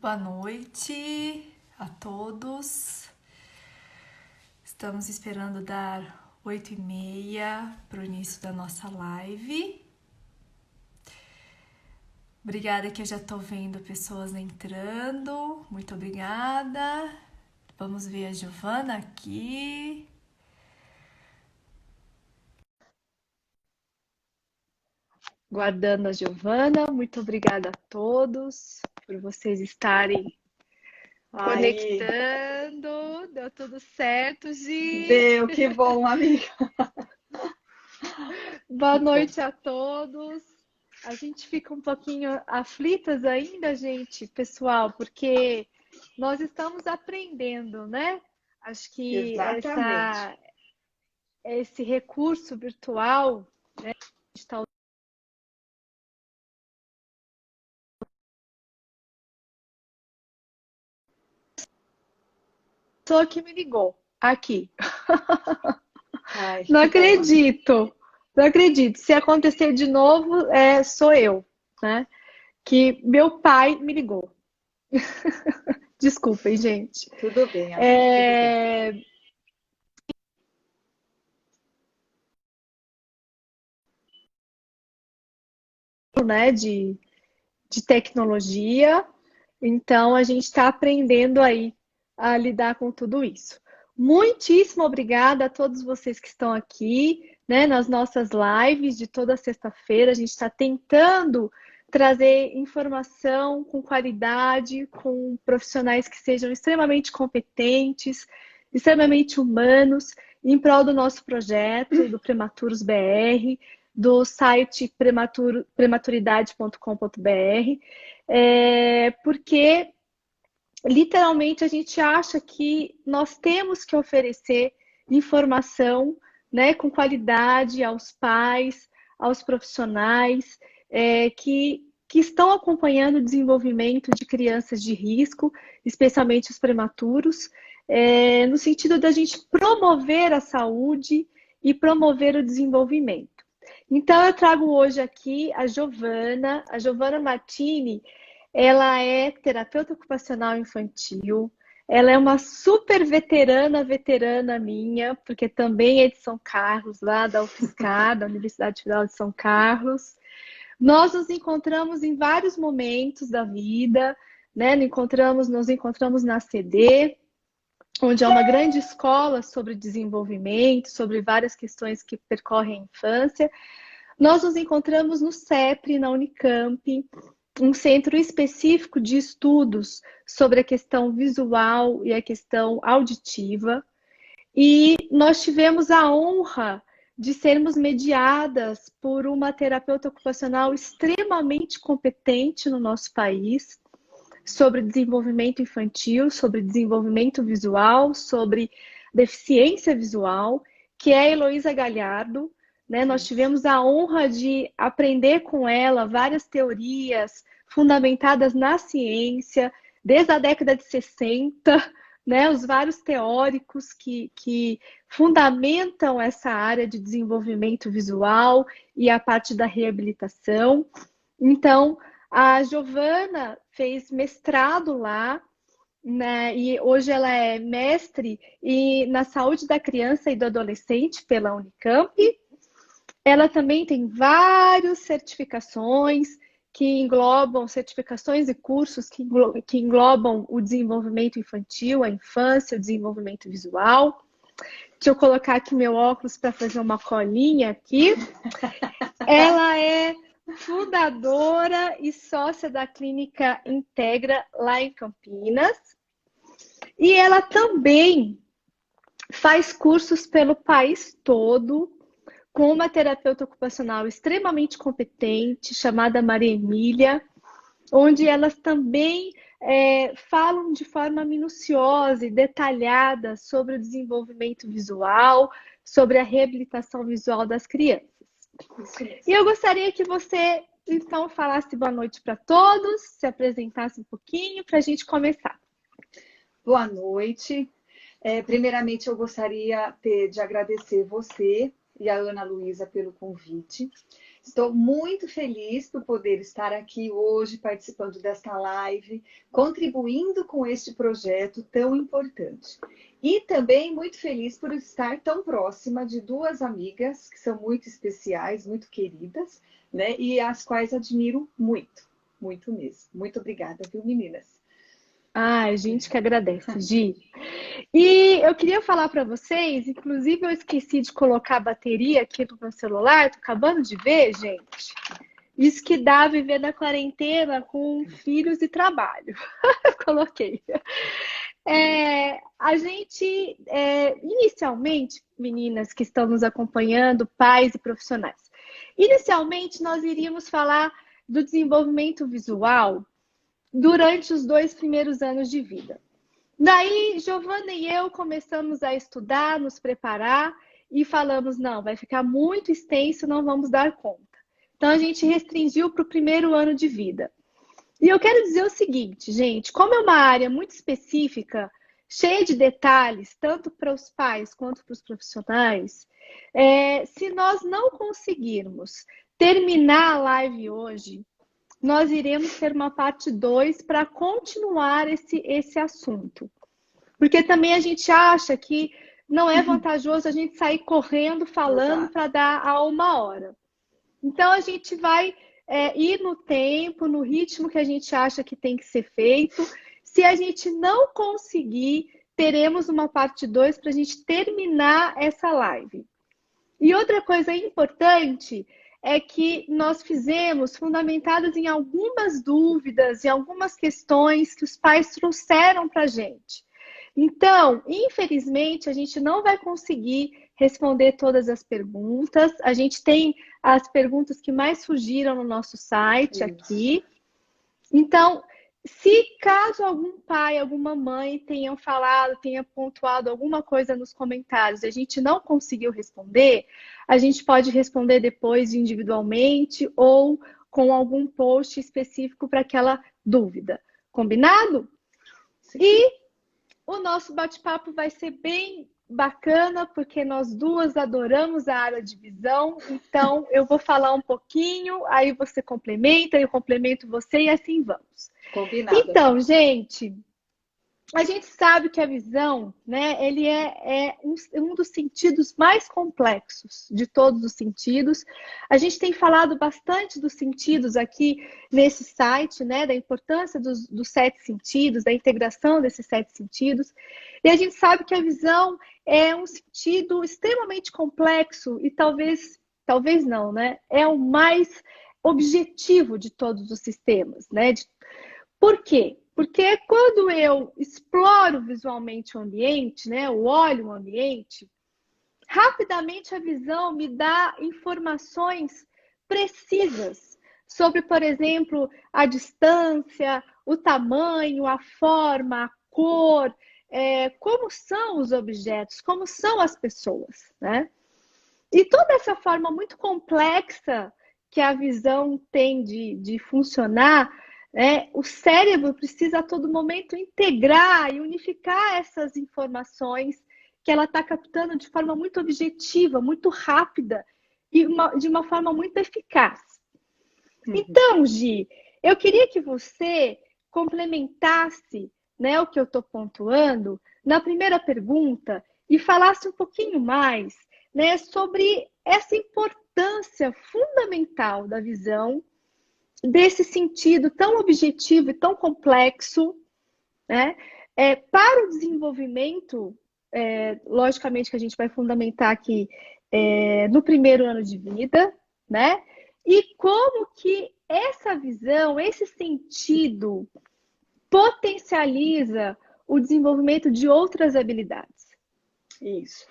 Boa noite a todos. Estamos esperando dar 8h30 para o início da nossa live. Obrigada que eu já estou vendo pessoas entrando. Muito obrigada. Vamos ver a Giovana aqui. Guardando a Giovana. Muito obrigada a todos por vocês estarem conectando. Deu tudo certo, Gi? Deu, que bom, amiga. Boa noite a todos. A gente fica um pouquinho aflitas ainda, gente, pessoal, porque nós estamos aprendendo, né? Acho que Exatamente. esse recurso virtual, né? A gente tá... Pessoa que me ligou aqui. Ai, Não que bom, amiga. acredito. Não acredito. Se acontecer de novo, sou eu, né? Que meu pai me ligou. Desculpem, gente. Tudo bem, amiga, tudo bem. Né, de tecnologia, então a gente está aprendendo aí a lidar com tudo isso. Muitíssimo obrigada a todos vocês que estão aqui, né, nas nossas lives de toda sexta-feira. A gente está tentando trazer informação com qualidade, com profissionais que sejam extremamente competentes, extremamente humanos, em prol do nosso projeto, do Prematuros BR, do site prematuridade.com.br, porque literalmente a gente acha que nós temos que oferecer informação, né, com qualidade aos pais, aos profissionais que estão acompanhando o desenvolvimento de crianças de risco, especialmente os prematuros, no sentido da gente promover a saúde e promover o desenvolvimento. Então, eu trago hoje aqui a Giovana Martini. Ela é terapeuta ocupacional infantil. Ela é uma super veterana minha, porque também é de São Carlos, lá da UFSCar, da Universidade Federal de São Carlos. Nós nos encontramos em vários momentos da vida, né? Nos encontramos na CD, onde é uma grande escola sobre desenvolvimento, sobre várias questões que percorrem a infância. Nós nos encontramos no CEPRE, na Unicamp, um centro específico de estudos sobre a questão visual e a questão auditiva. E nós tivemos a honra de sermos mediadas por uma terapeuta ocupacional extremamente competente no nosso país, sobre desenvolvimento infantil, sobre desenvolvimento visual, sobre deficiência visual, que é a Heloísa Galhardo. Né? Nós tivemos a honra de aprender com ela várias teorias fundamentadas na ciência, desde a década de 60, né? Os vários teóricos que fundamentam essa área de desenvolvimento visual e a parte da reabilitação. Então, a Giovana fez mestrado lá, né, e hoje ela é mestre na saúde da criança e do adolescente pela Unicamp. Ela também tem várias certificações que englobam certificações e cursos que englobam o desenvolvimento infantil, a infância, o desenvolvimento visual. Deixa eu colocar aqui meu óculos para fazer uma colinha aqui. Ela é fundadora e sócia da Clínica Integra lá em Campinas. E ela também faz cursos pelo país todo com uma terapeuta ocupacional extremamente competente, chamada Maria Emília, onde elas também falam de forma minuciosa e detalhada sobre o desenvolvimento visual, sobre a reabilitação visual das crianças. E eu gostaria que você, então, falasse boa noite para todos, se apresentasse um pouquinho para a gente começar. Boa noite. Primeiramente, eu gostaria de agradecer você e a Ana Luísa pelo convite. Estou muito feliz por poder estar aqui hoje participando desta live, contribuindo com este projeto tão importante. E também muito feliz por estar tão próxima de duas amigas que são muito especiais, muito queridas, né? E as quais admiro muito, muito mesmo. Muito obrigada, viu, meninas? Ai, gente que agradece, Gi. E eu queria falar para vocês, inclusive eu esqueci de colocar a bateria aqui no meu celular, tô acabando de ver, gente. Isso que dá viver na quarentena com filhos e trabalho. Coloquei. A gente, inicialmente, meninas que estão nos acompanhando, pais e profissionais, inicialmente nós iríamos falar do desenvolvimento visual durante os 2 primeiros anos de vida. Daí, Giovana e eu começamos a estudar, nos preparar e falamos, não, vai ficar muito extenso, não vamos dar conta. Então, a gente restringiu para o primeiro ano de vida. E eu quero dizer o seguinte, gente, como é uma área muito específica, cheia de detalhes, tanto para os pais quanto para os profissionais, se nós não conseguirmos terminar a live hoje, nós iremos ter uma parte 2 para continuar esse assunto. Porque também a gente acha que não é vantajoso a gente sair correndo, falando para dar a 1 hora. Então, a gente vai ir no tempo, no ritmo que a gente acha que tem que ser feito. Se a gente não conseguir, teremos uma parte 2 para a gente terminar essa live. E outra coisa importante é que nós fizemos fundamentadas em algumas dúvidas e algumas questões que os pais trouxeram para a gente. Então, infelizmente, a gente não vai conseguir responder todas as perguntas. A gente tem as perguntas que mais surgiram no nosso site aqui. Então, se caso algum pai, alguma mãe tenham falado, tenha pontuado alguma coisa nos comentários e a gente não conseguiu responder, a gente pode responder depois individualmente ou com algum post específico para aquela dúvida. Combinado? Sim. E o nosso bate-papo vai ser bem bacana, porque nós duas adoramos a área de visão. Então, eu vou falar um pouquinho, aí você complementa, eu complemento você e assim vamos. Combinado. Então, gente, a gente sabe que a visão, né, ele é um dos sentidos mais complexos de todos os sentidos. A gente tem falado bastante dos sentidos aqui nesse site, né, da importância dos 7 sentidos, da integração desses 7 sentidos. E a gente sabe que a visão é um sentido extremamente complexo e talvez não, né? É o mais objetivo de todos os sistemas, né? Por quê? Porque quando eu exploro visualmente o ambiente, né, eu olho o ambiente, rapidamente a visão me dá informações precisas sobre, por exemplo, a distância, o tamanho, a forma, a cor, como são os objetos, como são as pessoas, né? E toda essa forma muito complexa que a visão tem de funcionar, o cérebro precisa a todo momento integrar e unificar essas informações que ela está captando de forma muito objetiva, muito rápida e de uma forma muito eficaz. Então, Gi, eu queria que você complementasse, né, o que eu estou pontuando na primeira pergunta e falasse um pouquinho mais, né, sobre essa importância fundamental da visão, desse sentido tão objetivo e tão complexo, né, para o desenvolvimento, logicamente que a gente vai fundamentar aqui no primeiro ano de vida, né, e como que essa visão, esse sentido potencializa o desenvolvimento de outras habilidades. Isso.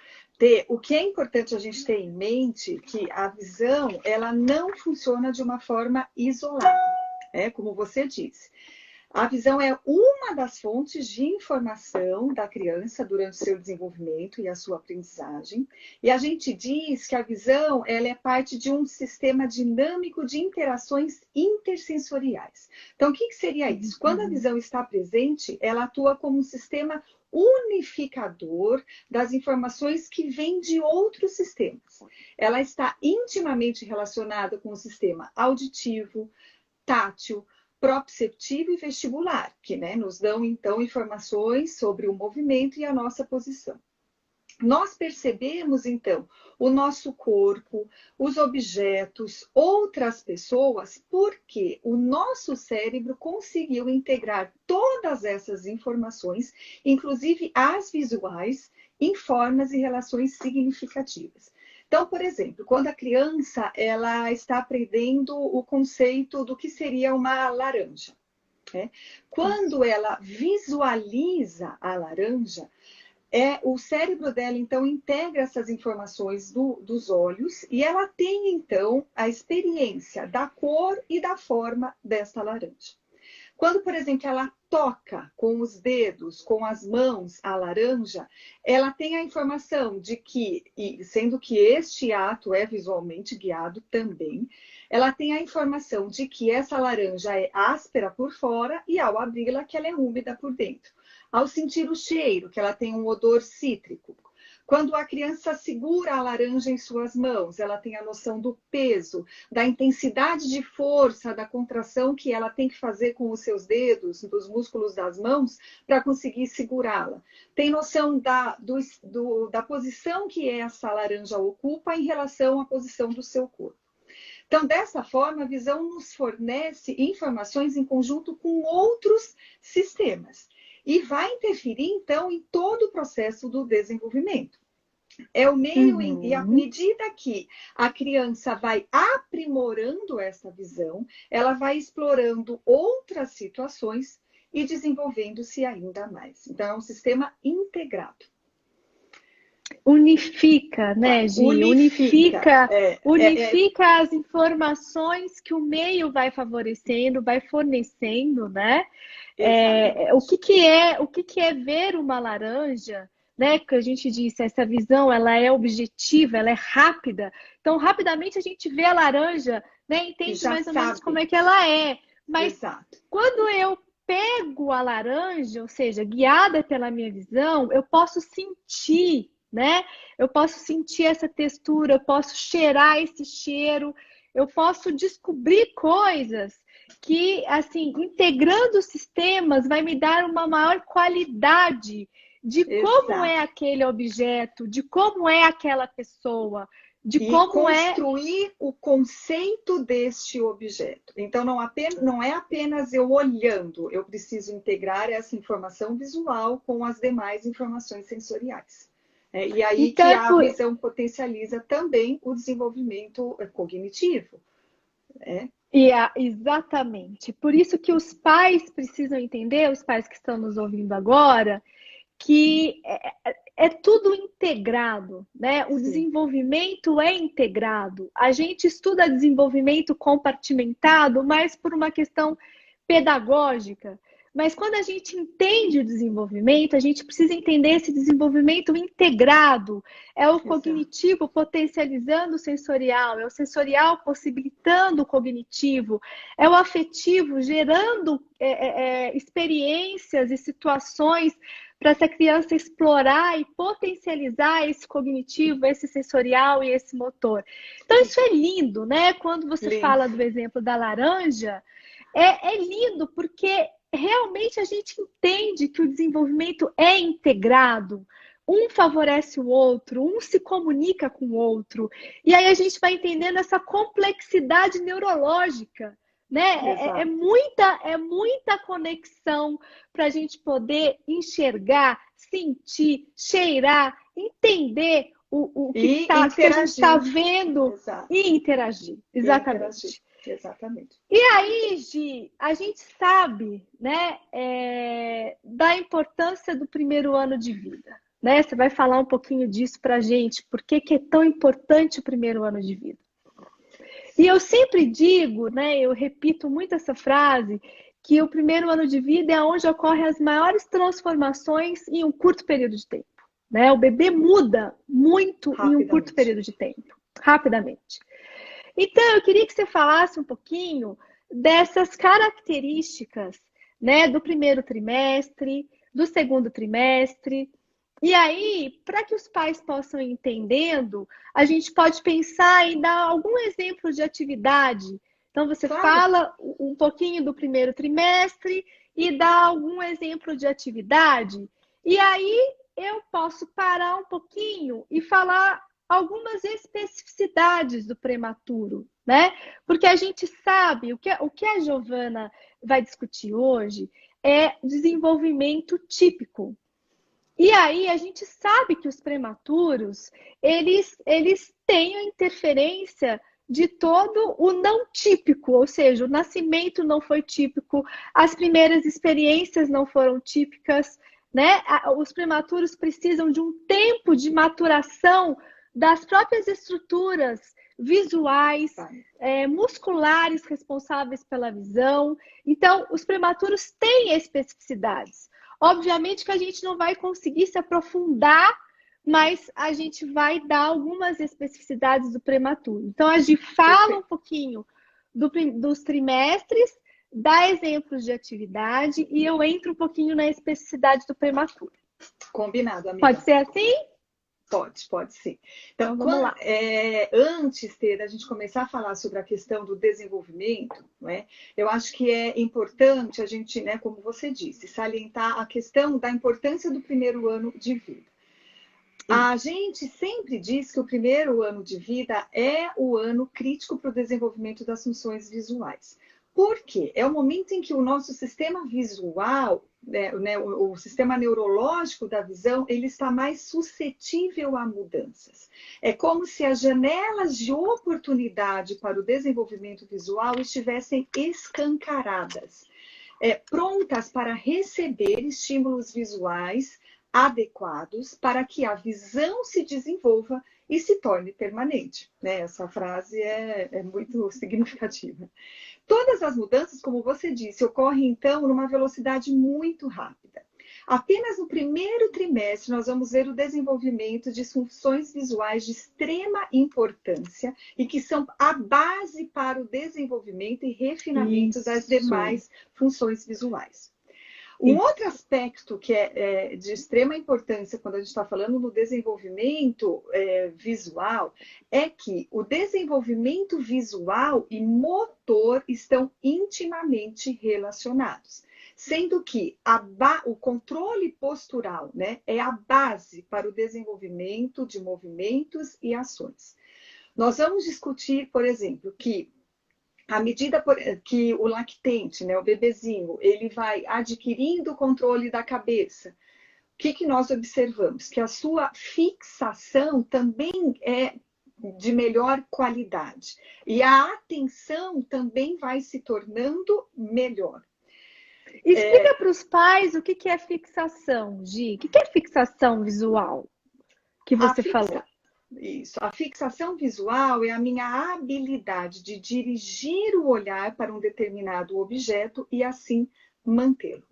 O que é importante a gente ter em mente que a visão, ela não funciona de uma forma isolada, como você disse. A visão é uma das fontes de informação da criança durante o seu desenvolvimento e a sua aprendizagem. E a gente diz que a visão ela é parte de um sistema dinâmico de interações intersensoriais. Então, o que seria isso? Quando a visão está presente, ela atua como um sistema unificador das informações que vêm de outros sistemas. Ela está intimamente relacionada com o sistema auditivo, tátil, proprioceptivo e vestibular, que nos dão, então, informações sobre o movimento e a nossa posição. Nós percebemos, então, o nosso corpo, os objetos, outras pessoas, porque o nosso cérebro conseguiu integrar todas essas informações, inclusive as visuais, em formas e relações significativas. Então, por exemplo, quando a criança ela está aprendendo o conceito do que seria uma laranja, quando ela visualiza a laranja, o cérebro dela, então, integra essas informações dos olhos e ela tem, então, a experiência da cor e da forma desta laranja. Quando, por exemplo, ela toca com os dedos, com as mãos, a laranja, ela tem a informação de que, sendo que este ato é visualmente guiado também, ela tem a informação de que essa laranja é áspera por fora e, ao abri-la, que ela é úmida por dentro. Ao sentir o cheiro, que ela tem um odor cítrico. Quando a criança segura a laranja em suas mãos, ela tem a noção do peso, da intensidade de força, da contração que ela tem que fazer com os seus dedos, dos músculos das mãos, para conseguir segurá-la. Tem noção da posição que essa laranja ocupa em relação à posição do seu corpo. Então, dessa forma, a visão nos fornece informações em conjunto com outros sistemas. E vai interferir, então, em todo o processo do desenvolvimento. É o meio, e à medida que a criança vai aprimorando essa visão, ela vai explorando outras situações e desenvolvendo-se ainda mais. Então, é um sistema integrado. Unifica, né, Gi? Unifica as informações que o meio vai favorecendo, vai fornecendo, né? O que é ver uma laranja, né? Que a gente disse, essa visão, ela é objetiva, ela é rápida. Então, rapidamente a gente vê a laranja, né? Entende mais ou menos como é que ela é. Mas quando eu pego a laranja, ou seja, guiada pela minha visão, eu posso sentir, né? Eu posso sentir essa textura, eu posso cheirar esse cheiro, eu posso descobrir coisas que, assim, integrando os sistemas, vai me dar uma maior qualidade de como é aquele objeto, de como é aquela pessoa, de como construir o conceito deste objeto. Então, não é apenas eu olhando, eu preciso integrar essa informação visual com as demais informações sensoriais. E aí então, que a visão potencializa também o desenvolvimento cognitivo. Exatamente. Por isso que os pais precisam entender, os pais que estão nos ouvindo agora, que é tudo integrado, né? O desenvolvimento é integrado. A gente estuda desenvolvimento compartimentado, mas por uma questão pedagógica. Mas quando a gente entende o desenvolvimento, a gente precisa entender esse desenvolvimento integrado. É o cognitivo potencializando o sensorial, é o sensorial possibilitando o cognitivo, é o afetivo gerando experiências e situações para essa criança explorar e potencializar esse cognitivo, esse sensorial e esse motor. Então, isso é lindo, né? Quando você fala do exemplo da laranja, é lindo porque realmente a gente entende que o desenvolvimento é integrado. Um favorece o outro, um se comunica com o outro. E aí a gente vai entendendo essa complexidade neurológica, né? É muita conexão para a gente poder enxergar, sentir, cheirar, entender o que a gente está vendo e interagir. Exatamente. Exatamente. E aí, Gi, a gente sabe, né, da importância do primeiro ano de vida, né? Você vai falar um pouquinho disso para a gente, por que é tão importante o primeiro ano de vida? E eu sempre digo, né, eu repito muito essa frase, que o primeiro ano de vida é onde ocorrem as maiores transformações em um curto período de tempo, né? O bebê muda muito em um curto período de tempo, rapidamente. Então, eu queria que você falasse um pouquinho dessas características, né, do primeiro trimestre, do segundo trimestre. E aí, para que os pais possam ir entendendo, a gente pode pensar em dar algum exemplo de atividade. Então, você fala um pouquinho do primeiro trimestre e dá algum exemplo de atividade. E aí, eu posso parar um pouquinho e falar algumas especificidades do prematuro, né? Porque a gente sabe, o que a Giovana vai discutir hoje é desenvolvimento típico. E aí a gente sabe que os prematuros, eles têm a interferência de todo o não típico, ou seja, o nascimento não foi típico, as primeiras experiências não foram típicas, né? Os prematuros precisam de um tempo de maturação das próprias estruturas visuais, musculares responsáveis pela visão. Então, os prematuros têm especificidades. Obviamente que a gente não vai conseguir se aprofundar, mas a gente vai dar algumas especificidades do prematuro. Então, a gente fala um pouquinho dos trimestres, dá exemplos de atividade e eu entro um pouquinho na especificidade do prematuro. Combinado, amiga. Pode ser assim? Pode sim. Então, vamos lá. Antes da gente começar a falar sobre a questão do desenvolvimento, né, eu acho que é importante a gente, né, como você disse, salientar a questão da importância do primeiro ano de vida. A gente sempre diz que o primeiro ano de vida é o ano crítico para o desenvolvimento das funções visuais. Por quê? É o momento em que o nosso sistema visual, o sistema neurológico da visão, ele está mais suscetível a mudanças. É como se as janelas de oportunidade para o desenvolvimento visual estivessem escancaradas, prontas para receber estímulos visuais adequados para que a visão se desenvolva e se torne permanente. Né? Essa frase é muito significativa. Todas as mudanças, como você disse, ocorrem então numa velocidade muito rápida. Apenas no primeiro trimestre nós vamos ver o desenvolvimento de funções visuais de extrema importância e que são a base para o desenvolvimento e refinamento das demais funções visuais. Um outro aspecto que é de extrema importância quando a gente está falando no desenvolvimento visual é que o desenvolvimento visual e motor estão intimamente relacionados, sendo que o controle postural, né, é a base para o desenvolvimento de movimentos e ações. Nós vamos discutir, por exemplo, que à medida que o lactente, né, o bebezinho, ele vai adquirindo o controle da cabeça, o que nós observamos? Que a sua fixação também é de melhor qualidade. E a atenção também vai se tornando melhor. Explica para os pais o que é fixação, Gi. O que é fixação visual que você falou? Isso. A fixação visual é a minha habilidade de dirigir o olhar para um determinado objeto e assim mantê-lo.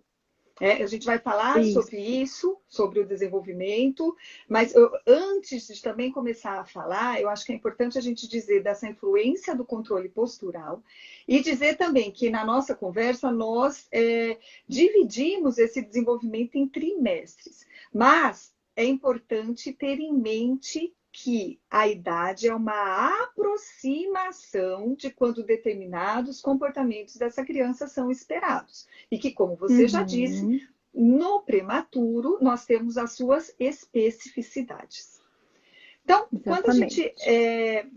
A gente vai falar sobre isso, sobre o desenvolvimento, mas antes de também começar a falar, eu acho que é importante a gente dizer dessa influência do controle postural e dizer também que na nossa conversa nós dividimos esse desenvolvimento em trimestres, mas é importante ter em mente que a idade é uma aproximação de quando determinados comportamentos dessa criança são esperados. E que, como você já disse, no prematuro nós temos as suas especificidades. Então, quando a gente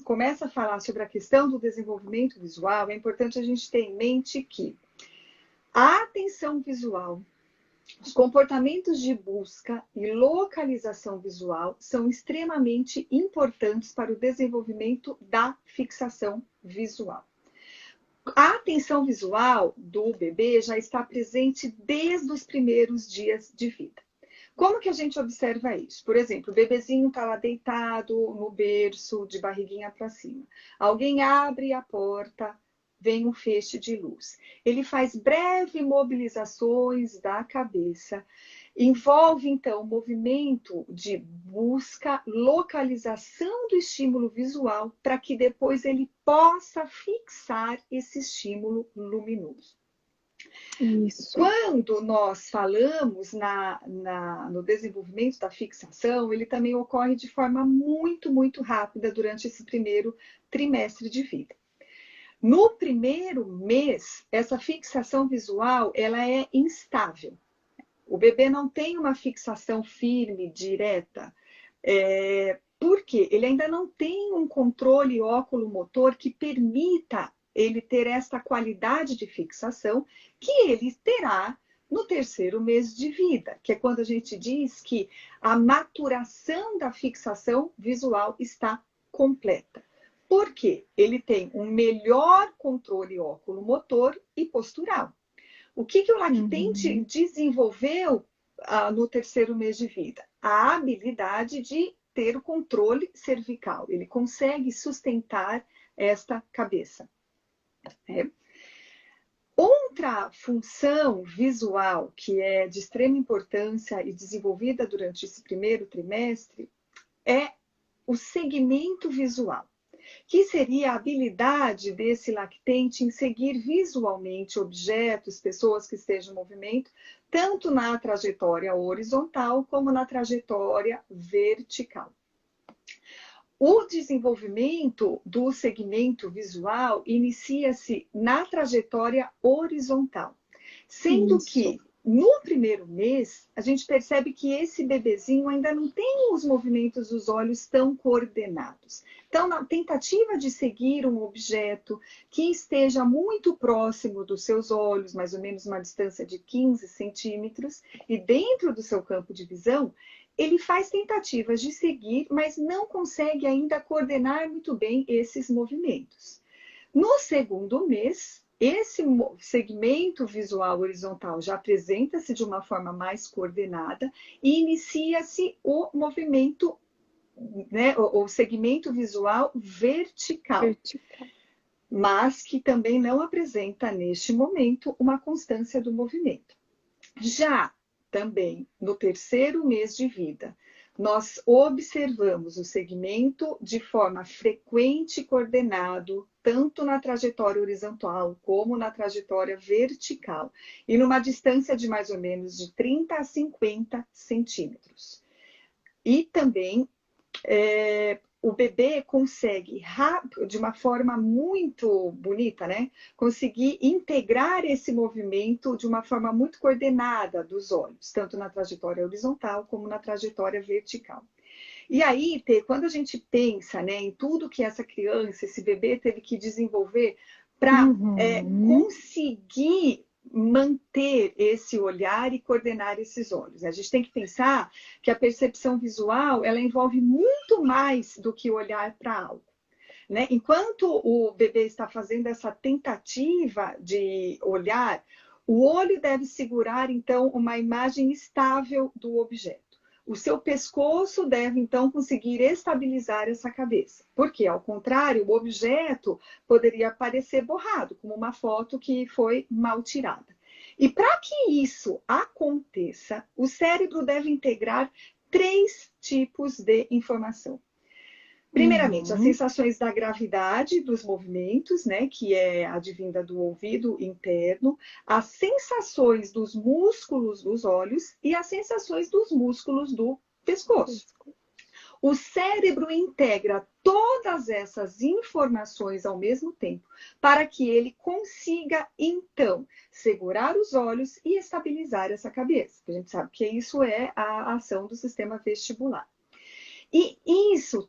começa a falar sobre a questão do desenvolvimento visual, é importante a gente ter em mente que a atenção visual, os comportamentos de busca e localização visual são extremamente importantes para o desenvolvimento da fixação visual. A atenção visual do bebê já está presente desde os primeiros dias de vida. Como que a gente observa isso? Por exemplo, o bebezinho está lá deitado no berço, de barriguinha para cima. Alguém abre a porta, vem um feixe de luz. Ele faz breves mobilizações da cabeça, envolve então o movimento de busca, localização do estímulo visual, para que depois ele possa fixar esse estímulo luminoso. Isso. Quando nós falamos no desenvolvimento da fixação, ele também ocorre de forma muito, muito rápida durante esse primeiro trimestre de vida. No primeiro mês, essa fixação visual ela é instável. O bebê não tem uma fixação firme, direta, porque ele ainda não tem um controle óculo-motor que permita ele ter esta qualidade de fixação que ele terá no terceiro mês de vida, que é quando a gente diz que a maturação da fixação visual está completa. Por quê? Ele tem um melhor controle óculo-motor e postural. O que o lactente desenvolveu no terceiro mês de vida? A habilidade de ter o controle cervical. Ele consegue sustentar esta cabeça. Outra função visual que é de extrema importância e desenvolvida durante esse primeiro trimestre é o segmento visual, que seria a habilidade desse lactente em seguir visualmente objetos, pessoas que estejam em movimento, tanto na trajetória horizontal como na trajetória vertical. O desenvolvimento do segmento visual inicia-se na trajetória horizontal, sendo que no primeiro mês a gente percebe que esse bebezinho ainda não tem os movimentos dos olhos tão coordenados. Então, na tentativa de seguir um objeto que esteja muito próximo dos seus olhos, mais ou menos uma distância de 15 centímetros, e dentro do seu campo de visão, ele faz tentativas de seguir, mas não consegue ainda coordenar muito bem esses movimentos. No segundo mês, esse segmento visual horizontal já apresenta-se de uma forma mais coordenada e inicia-se o movimento, o segmento visual vertical, mas que também não apresenta, neste momento, uma constância do movimento. Já também no terceiro mês de vida, nós observamos o segmento de forma frequente e coordenado, tanto na trajetória horizontal como na trajetória vertical, e numa distância de mais ou menos de 30 a 50 centímetros. E também o bebê consegue, de uma forma muito bonita, conseguir integrar esse movimento de uma forma muito coordenada dos olhos, tanto na trajetória horizontal como na trajetória vertical. E aí, quando a gente pensa em tudo que essa criança, esse bebê teve que desenvolver para conseguir manter esse olhar e coordenar esses olhos. A gente tem que pensar que a percepção visual ela envolve muito mais do que olhar para algo. Enquanto o bebê está fazendo essa tentativa de olhar, o olho deve segurar, então, uma imagem estável do objeto. O seu pescoço deve, então, conseguir estabilizar essa cabeça. Porque, ao contrário, o objeto poderia aparecer borrado, como uma foto que foi mal tirada. E para que isso aconteça, o cérebro deve integrar 3 tipos de informação. Primeiramente, as sensações da gravidade dos movimentos, que é advinda do ouvido interno, as sensações dos músculos dos olhos e as sensações dos músculos do pescoço. O cérebro integra todas essas informações ao mesmo tempo para que ele consiga, então, segurar os olhos e estabilizar essa cabeça. A gente sabe que isso é a ação do sistema vestibular. E isso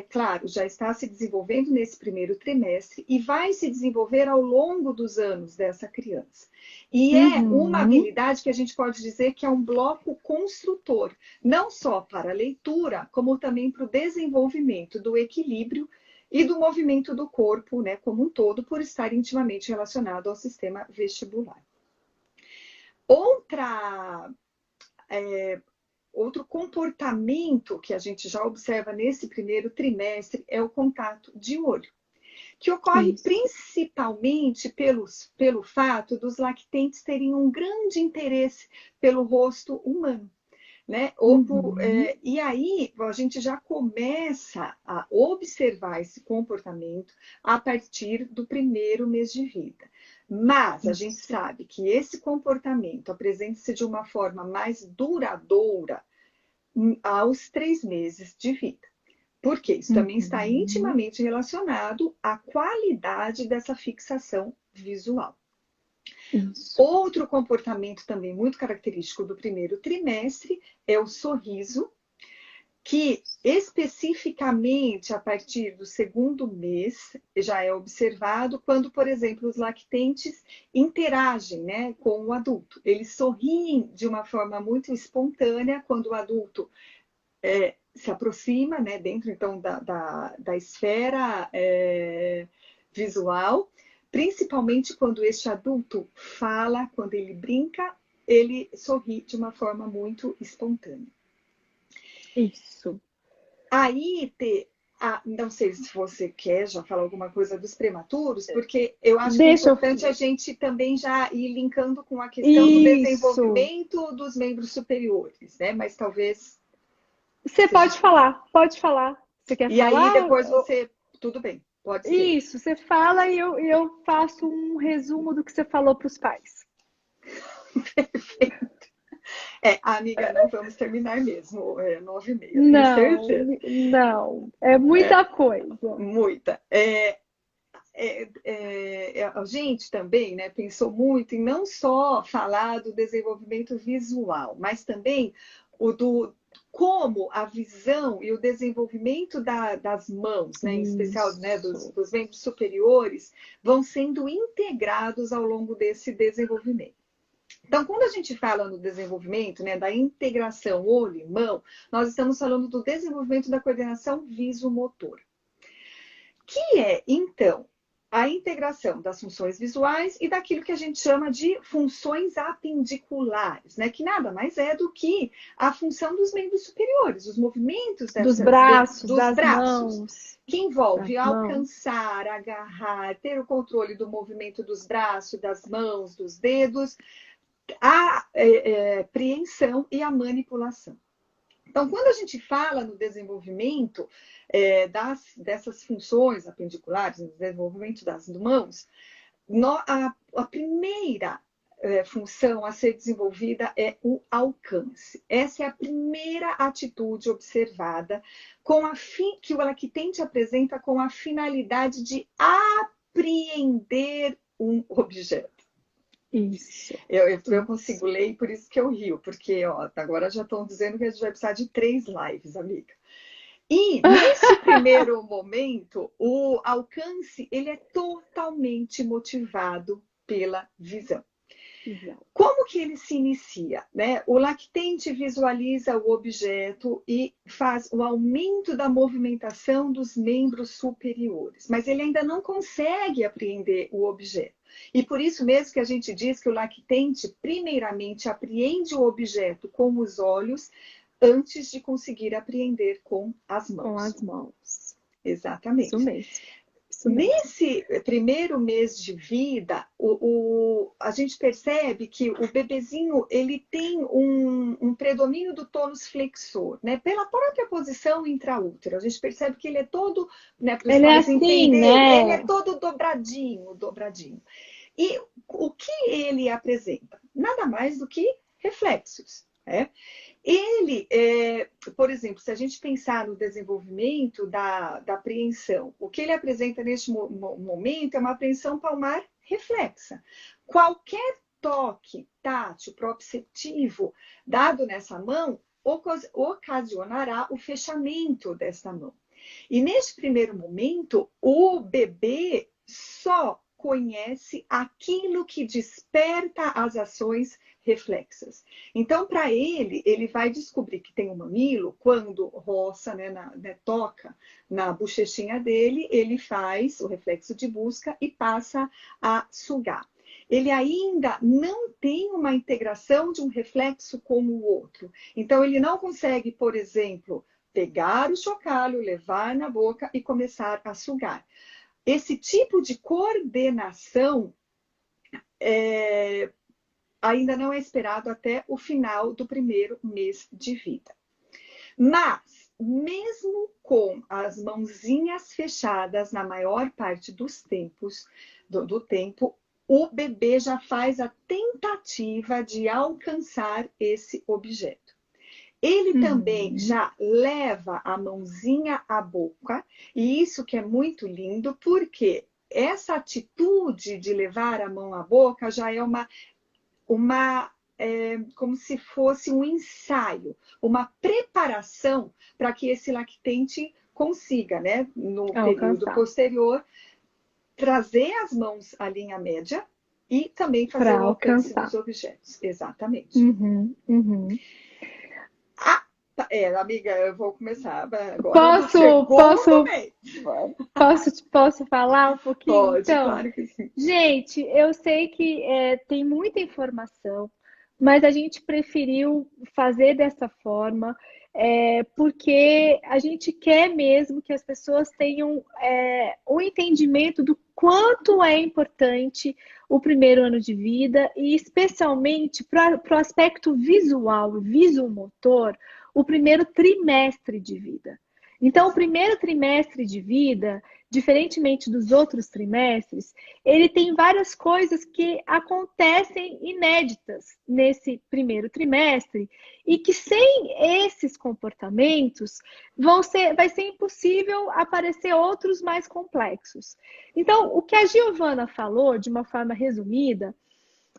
claro, já está se desenvolvendo nesse primeiro trimestre e vai se desenvolver ao longo dos anos dessa criança. E é uma habilidade que a gente pode dizer que é um bloco construtor, não só para a leitura, como também para o desenvolvimento do equilíbrio e do movimento do corpo, como um todo, por estar intimamente relacionado ao sistema vestibular. Outro comportamento que a gente já observa nesse primeiro trimestre é o contato de olho, que ocorre Isso. principalmente pelo fato dos lactentes terem um grande interesse pelo rosto humano. Né? E aí a gente já começa a observar esse comportamento a partir do primeiro mês de vida. Mas a gente sabe que esse comportamento apresenta-se de uma forma mais duradoura aos 3 meses de vida. Porque isso também está intimamente relacionado à qualidade dessa fixação visual. Isso. Outro comportamento também muito característico do primeiro trimestre é o sorriso, que especificamente a partir do segundo mês já é observado quando, por exemplo, os lactentes interagem, né, com o adulto. Eles sorriem de uma forma muito espontânea quando o adulto se aproxima, né, dentro então da esfera visual, principalmente quando este adulto fala, quando ele brinca, ele sorri de uma forma muito espontânea. Isso. Aí, não sei se você quer já falar alguma coisa dos prematuros, porque eu acho que é importante a gente também já ir linkando com a questão do desenvolvimento dos membros superiores, né? Mas talvez... Você pode falar. Você quer falar? E aí depois você... Tudo bem, pode ser. Isso, você fala e eu faço um resumo do que você falou para os pais. Perfeito. Amiga, não vamos terminar mesmo. 9h30, não, tenho certeza. Não, é muita coisa. Muita. A gente também, né, pensou muito em não só falar do desenvolvimento visual, mas também como a visão e o desenvolvimento das mãos, né, em especial, né, dos membros superiores, vão sendo integrados ao longo desse desenvolvimento. Então, quando a gente fala no desenvolvimento, né, da integração olho e mão, nós estamos falando do desenvolvimento da coordenação visomotora, que é, então, a integração das funções visuais e daquilo que a gente chama de funções apendiculares, né, que nada mais é do que a função dos membros superiores, os movimentos dos braços, das braços, mãos, que envolve alcançar, agarrar, ter o controle do movimento dos braços, das mãos, dos dedos, a apreensão e a manipulação. Então, quando a gente fala no desenvolvimento dessas funções apendiculares, no desenvolvimento das mãos, a primeira função a ser desenvolvida é o alcance. Essa é a primeira atitude observada que o lactente apresenta com a finalidade de apreender um objeto. Isso. Eu consigo ler e por isso que eu rio, porque agora já estão dizendo que a gente vai precisar de 3 lives, amiga. E nesse primeiro momento, o alcance ele é totalmente motivado pela visão. Como que ele se inicia? Né? O lactente visualiza o objeto e faz o aumento da movimentação dos membros superiores, mas ele ainda não consegue apreender o objeto. E por isso mesmo que a gente diz que o lactente, primeiramente, apreende o objeto com os olhos antes de conseguir apreender com as mãos. Com as mãos. Exatamente. Isso mesmo. Nesse primeiro mês de vida, a gente percebe que o bebezinho ele tem um predomínio do tônus flexor, né? Pela própria posição intraútero. A gente percebe que ele é todo, né, para os pais entenderem, né? Ele é todo dobradinho. E o que ele apresenta? Nada mais do que reflexos, né? Ele, por exemplo, se a gente pensar no desenvolvimento da apreensão, o que ele apresenta neste momento é uma apreensão palmar reflexa. Qualquer toque tátil, proprioceptivo, dado nessa mão, ocasionará o fechamento desta mão. E neste primeiro momento, o bebê só conhece aquilo que desperta as ações reflexas. Então, para ele vai descobrir que tem um mamilo quando roça, né, toca na bochechinha dele, ele faz o reflexo de busca e passa a sugar. Ele ainda não tem uma integração de um reflexo com o outro. Então, ele não consegue, por exemplo, pegar o chocalho, levar na boca e começar a sugar. esse tipo de coordenação ainda não é esperado até o final do primeiro mês de vida. Mas, mesmo com as mãozinhas fechadas na maior parte dos tempos, do tempo, o bebê já faz a tentativa de alcançar esse objeto. Ele também já leva a mãozinha à boca, e isso que é muito lindo, porque essa atitude de levar a mão à boca já é como se fosse um ensaio, uma preparação para que esse lactente consiga, né, no período posterior, trazer as mãos à linha média e também fazer o alcance dos objetos. Exatamente. Amiga, eu vou começar agora. Posso falar um pouquinho? Pode, então, claro que sim. Gente, eu sei que tem muita informação, mas a gente preferiu fazer dessa forma, porque a gente quer mesmo que as pessoas tenham o entendimento do quanto é importante o primeiro ano de vida, e especialmente para o aspecto visual, visomotor, o primeiro trimestre de vida. Então, o primeiro trimestre de vida, diferentemente dos outros trimestres, ele tem várias coisas que acontecem inéditas nesse primeiro trimestre e que sem esses comportamentos vai ser impossível aparecer outros mais complexos. Então, o que a Giovana falou, de uma forma resumida,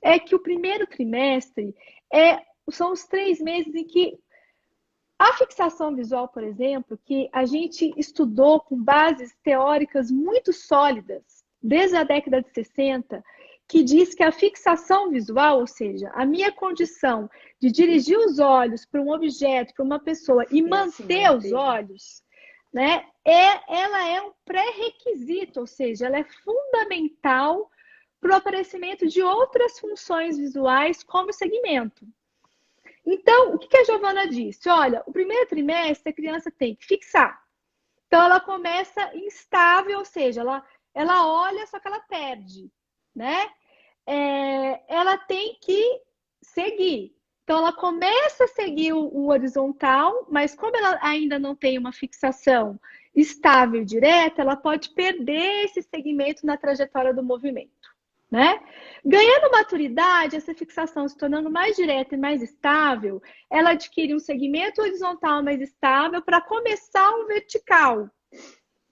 é que o primeiro trimestre são os 3 meses em que a fixação visual, por exemplo, que a gente estudou com bases teóricas muito sólidas, desde a década de 60, que diz que a fixação visual, ou seja, a minha condição de dirigir os olhos para um objeto, para uma pessoa e manter os olhos, né, ela é um pré-requisito, ou seja, ela é fundamental para o aparecimento de outras funções visuais, como segmento. Então, o que a Giovana disse? Olha, o primeiro trimestre a criança tem que fixar. Então, ela começa instável, ou seja, ela olha, só que ela perde, né? Ela tem que seguir. Então, ela começa a seguir o horizontal, mas como ela ainda não tem uma fixação estável e direta, ela pode perder esse segmento na trajetória do movimento. Né? Ganhando maturidade, essa fixação se tornando mais direta e mais estável, ela adquire um segmento horizontal mais estável para começar um vertical.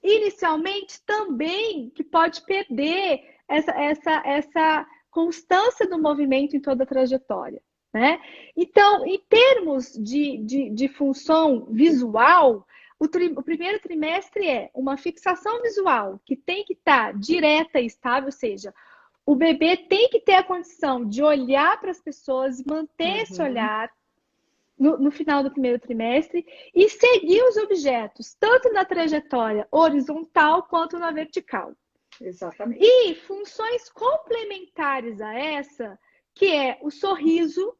Inicialmente, também, que pode perder essa constância do movimento em toda a trajetória. Né? Então, em termos de função visual, o primeiro trimestre é uma fixação visual que tem que estar direta e estável, ou seja, o bebê tem que ter a condição de olhar para as pessoas, manter esse olhar no final do primeiro trimestre e seguir os objetos, tanto na trajetória horizontal quanto na vertical. Exatamente. E funções complementares a essa, que é o sorriso,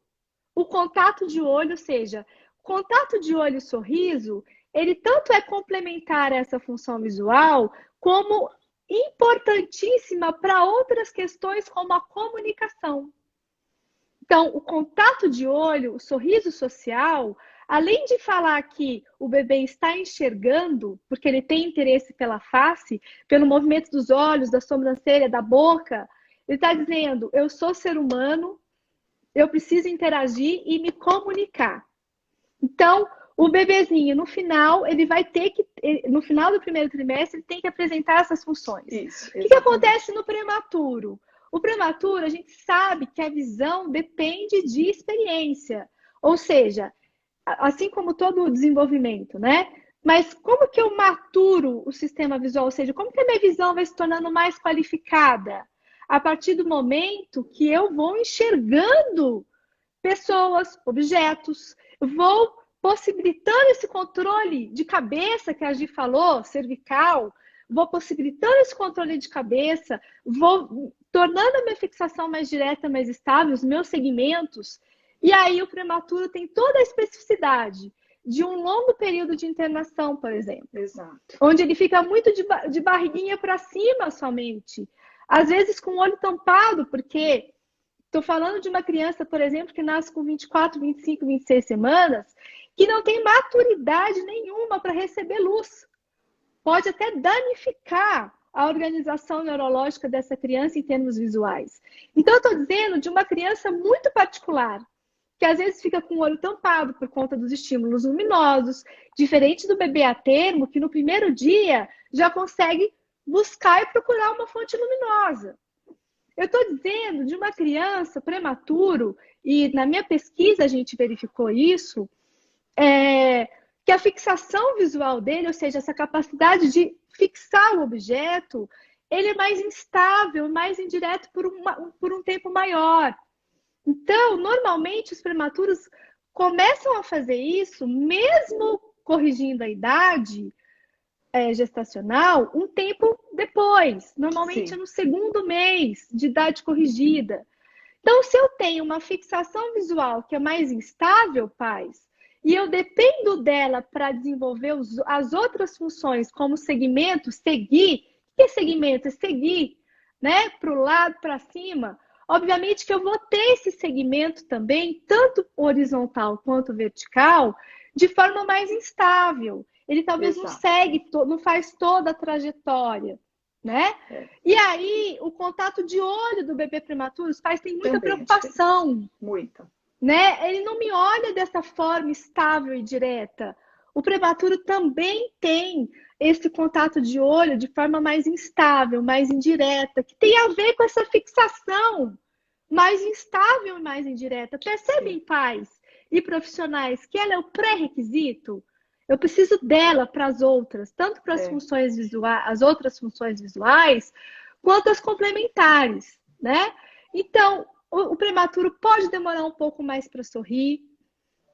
o contato de olho, ou seja, o contato de olho e sorriso, ele tanto é complementar a essa função visual, como importantíssima para outras questões como a comunicação. Então, o contato de olho, o sorriso social, além de falar que o bebê está enxergando, porque ele tem interesse pela face, pelo movimento dos olhos, da sobrancelha, da boca, ele está dizendo, eu sou ser humano, eu preciso interagir e me comunicar. Então, o bebezinho, no final, ele vai ter que, no final do primeiro trimestre, ele tem que apresentar essas funções. Isso, o que acontece no prematuro? O prematuro, a gente sabe que a visão depende de experiência. Ou seja, assim como todo o desenvolvimento, né? Mas como que eu maturo o sistema visual? Ou seja, como que a minha visão vai se tornando mais qualificada? A partir do momento que eu vou enxergando pessoas, objetos, vou possibilitando esse controle de cabeça que a Gi falou, cervical, vou possibilitando esse controle de cabeça, vou tornando a minha fixação mais direta, mais estável, os meus segmentos, e aí o prematuro tem toda a especificidade de um longo período de internação, por exemplo. Exato. Onde ele fica muito de barriguinha para cima somente. Às vezes com o olho tampado, porque estou falando de uma criança, por exemplo, que nasce com 24, 25, 26 semanas, que não tem maturidade nenhuma para receber luz. Pode até danificar a organização neurológica dessa criança em termos visuais. Então, eu estou dizendo de uma criança muito particular, que às vezes fica com o olho tampado por conta dos estímulos luminosos, diferente do bebê a termo, que no primeiro dia já consegue buscar e procurar uma fonte luminosa. Eu estou dizendo de uma criança prematuro, e na minha pesquisa a gente verificou isso, que a fixação visual dele, ou seja, essa capacidade de fixar o objeto, ele é mais instável, mais indireto por um tempo maior. Então, normalmente, os prematuros começam a fazer isso, mesmo corrigindo a idade gestacional, um tempo depois. Normalmente é no segundo mês de idade corrigida. Então, se eu tenho uma fixação visual que é mais instável, pais, e eu dependo dela para desenvolver as outras funções, como segmento, seguir. O que é segmento? É seguir, né? Para o lado, para cima. Obviamente que eu vou ter esse segmento também, tanto horizontal quanto vertical, de forma mais instável. Ele talvez não segue, não faz toda a trajetória, né? E aí, o contato de olho do bebê prematuro, os pais têm muita preocupação. Muita. Né? Ele não me olha dessa forma estável e direta. O prematuro também tem esse contato de olho de forma mais instável, mais indireta, que tem a ver com essa fixação mais instável e mais indireta. Percebem, pais e profissionais, que ela é o pré-requisito? Eu preciso dela para as outras, tanto para as funções visuais, as outras funções visuais, quanto as complementares, né? Então, o prematuro pode demorar um pouco mais para sorrir,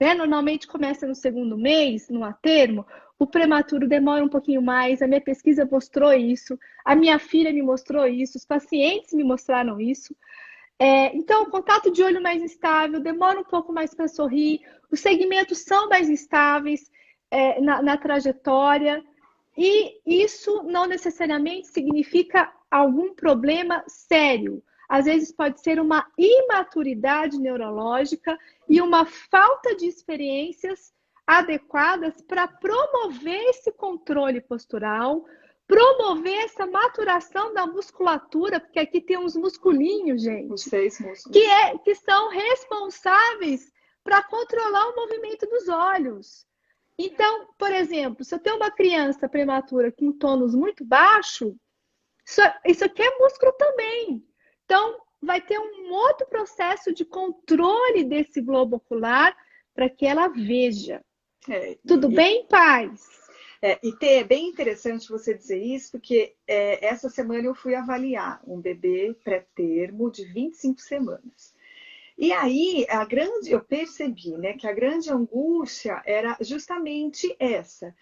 né? Normalmente começa no segundo mês, no a termo. O prematuro demora um pouquinho mais. A minha pesquisa mostrou isso. A minha filha me mostrou isso. Os pacientes me mostraram isso. Então, o contato de olho mais instável, demora um pouco mais para sorrir. Os segmentos são mais instáveis na trajetória. E isso não necessariamente significa algum problema sério. Às vezes pode ser uma imaturidade neurológica e uma falta de experiências adequadas para promover esse controle postural, promover essa maturação da musculatura, porque aqui tem uns musculinhos, gente. Os 6 músculos. Que são responsáveis para controlar o movimento dos olhos. Então, por exemplo, se eu tenho uma criança prematura com um tônus muito baixo, isso aqui é músculo também. Então, vai ter um outro processo de controle desse globo ocular para que ela veja. Tudo bem, pais? É bem interessante você dizer isso, porque essa semana eu fui avaliar um bebê pré-termo de 25 semanas. E aí, eu percebi, né, que a grande angústia era justamente essa.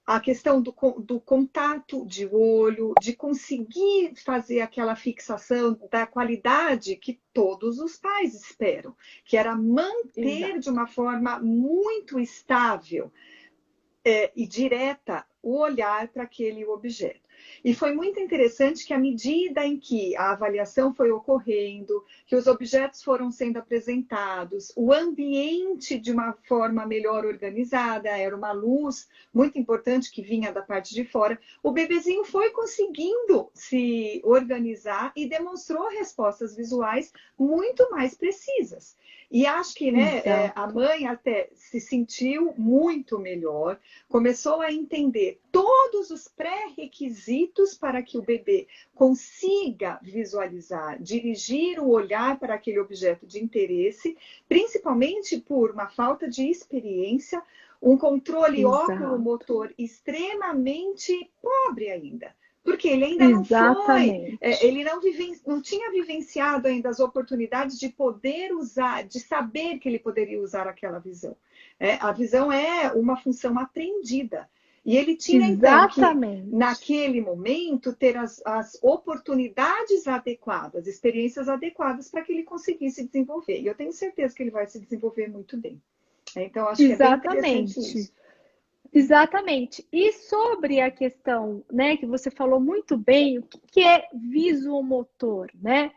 A questão do contato de olho, de conseguir fazer aquela fixação da qualidade que todos os pais esperam, que era manter de uma forma muito estável e direta o olhar para aquele objeto. E foi muito interessante que à medida em que a avaliação foi ocorrendo, que os objetos foram sendo apresentados, o ambiente de uma forma melhor organizada, era uma luz muito importante que vinha da parte de fora, o bebezinho foi conseguindo se organizar e demonstrou respostas visuais muito mais precisas. E acho que a mãe até se sentiu muito melhor, começou a entender todos os pré-requisitos para que o bebê consiga visualizar, dirigir o olhar para aquele objeto de interesse, principalmente por uma falta de experiência, um controle óculo-motor extremamente pobre ainda. Porque ele ainda não foi, ele não tinha vivenciado ainda as oportunidades de poder usar, de saber que ele poderia usar aquela visão. A visão é uma função aprendida. E ele tinha, então, que, naquele momento, ter as oportunidades adequadas, experiências adequadas para que ele conseguisse desenvolver. E eu tenho certeza que ele vai se desenvolver muito bem. Então, acho que é bem interessante isso. Exatamente. E sobre a questão, né, que você falou muito bem, o que é visomotor, né?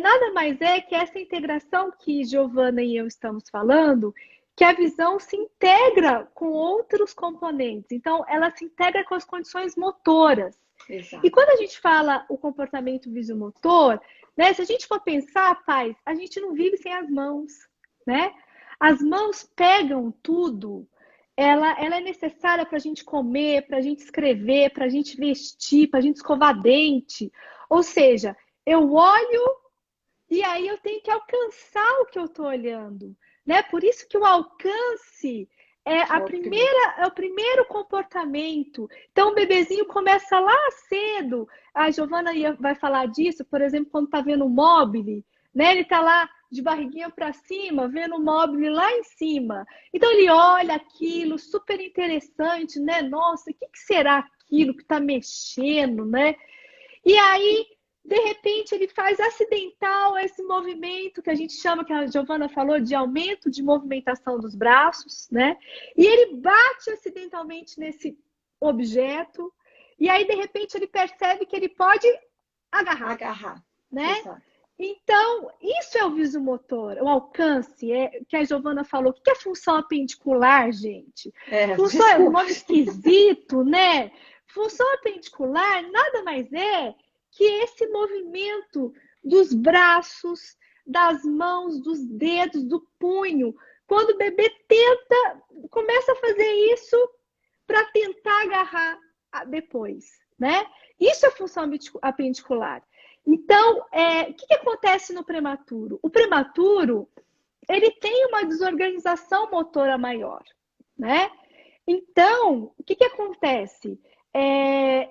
Nada mais é que essa integração que Giovana e eu estamos falando, que a visão se integra com outros componentes. Então, ela se integra com as condições motoras. Exato. E quando a gente fala o comportamento visomotor, né, se a gente for pensar, pais, a gente não vive sem as mãos, né? As mãos pegam tudo. Ela é necessária para a gente comer, para a gente escrever, para a gente vestir, para a gente escovar dente. Ou seja, eu olho e aí eu tenho que alcançar o que eu estou olhando, né? Por isso que o alcance é o primeiro comportamento. Então o bebezinho começa lá cedo. A Giovana vai falar disso, por exemplo, quando está vendo o móvel, né? Ele está lá de barriguinha para cima, vendo o móvel lá em cima. Então ele olha aquilo, super interessante, né? Nossa, o que será aquilo que está mexendo, né? E aí, de repente, ele faz acidental esse movimento que a gente chama, que a Giovana falou, de aumento de movimentação dos braços, né? E ele bate acidentalmente nesse objeto, e aí, de repente, ele percebe que ele pode agarrar. Né? Exato. Então, isso é o visomotor, o alcance, que a Giovana falou. O que é função apendicular, gente? Função é um nome esquisito, né? Função apendicular nada mais é que esse movimento dos braços, das mãos, dos dedos, do punho. Quando o bebê começa a fazer isso para tentar agarrar depois, né? Isso é função apendicular. Então, o que acontece no prematuro? O prematuro, ele tem uma desorganização motora maior, né? Então, o que acontece?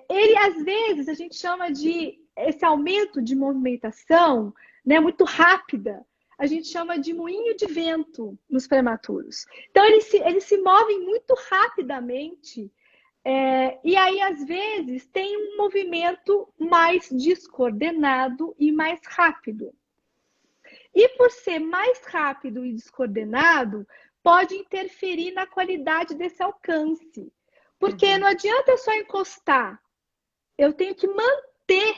Ele, às vezes, a gente chama de esse aumento de movimentação, né, muito rápida, a gente chama de moinho de vento nos prematuros. Então, eles se movem muito rapidamente, e aí, às vezes, tem um movimento mais descoordenado e mais rápido. E por ser mais rápido e descoordenado, pode interferir na qualidade desse alcance. Porque não adianta eu só encostar. Eu tenho que manter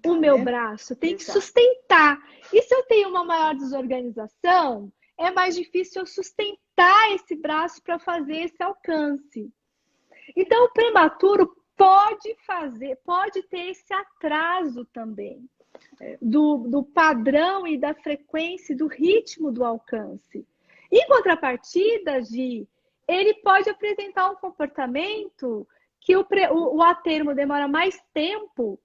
o meu braço, tem que sustentar. E se eu tenho uma maior desorganização, é mais difícil eu sustentar esse braço para fazer esse alcance. Então, o prematuro pode ter esse atraso também do padrão e da frequência, do ritmo do alcance. Em contrapartida, Gi, ele pode apresentar um comportamento que o atermo demora mais tempo,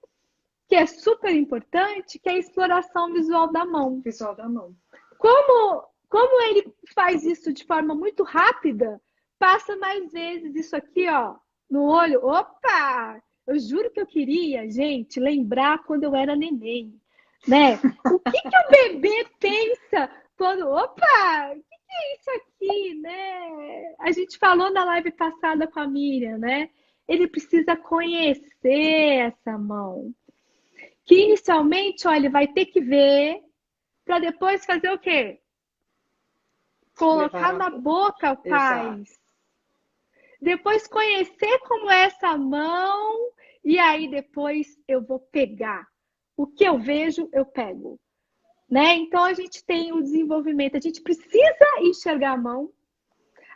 que é super importante, que é a exploração visual da mão. Visual da mão. Como ele faz isso de forma muito rápida, passa mais vezes isso aqui, ó, no olho. Opa! Eu juro que eu queria, gente, lembrar quando eu era neném, né? O que o bebê pensa quando... Opa! O que é isso aqui, né? A gente falou na live passada com a Miriam, né? Ele precisa conhecer essa mão. Que inicialmente, olha, ele vai ter que ver para depois fazer o quê? Colocar na boca, pais. Depois conhecer como é essa mão e aí depois eu vou pegar. O que eu vejo, eu pego. Né? Então a gente tem o desenvolvimento, a gente precisa enxergar a mão,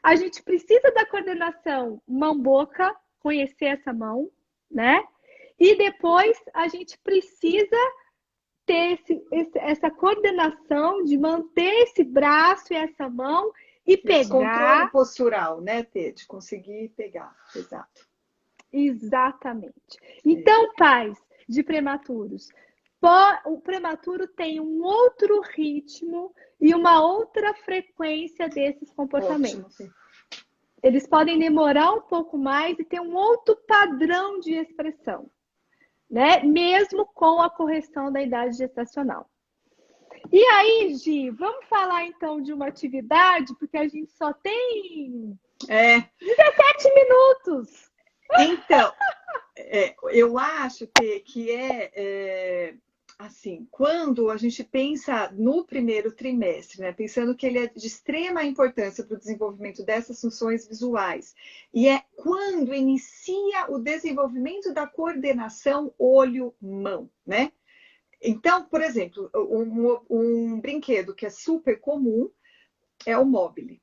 a gente precisa da coordenação mão-boca, conhecer essa mão, né? E depois a gente precisa ter essa coordenação de manter esse braço e essa mão e pegar. Esse controle postural, né, Tê? De conseguir pegar. Exato. Exatamente. Então, pais de prematuros, o prematuro tem um outro ritmo e uma outra frequência desses comportamentos. Ótimo. Eles podem demorar um pouco mais e ter um outro padrão de expressão, né? Mesmo com a correção da idade gestacional. E aí, Gi, vamos falar então de uma atividade, porque a gente só tem 17 minutos. Então, eu acho que assim, quando a gente pensa no primeiro trimestre, né, pensando que ele é de extrema importância para o desenvolvimento dessas funções visuais, e é quando inicia o desenvolvimento da coordenação olho-mão, né? Então, por exemplo, um brinquedo que é super comum é o mobile.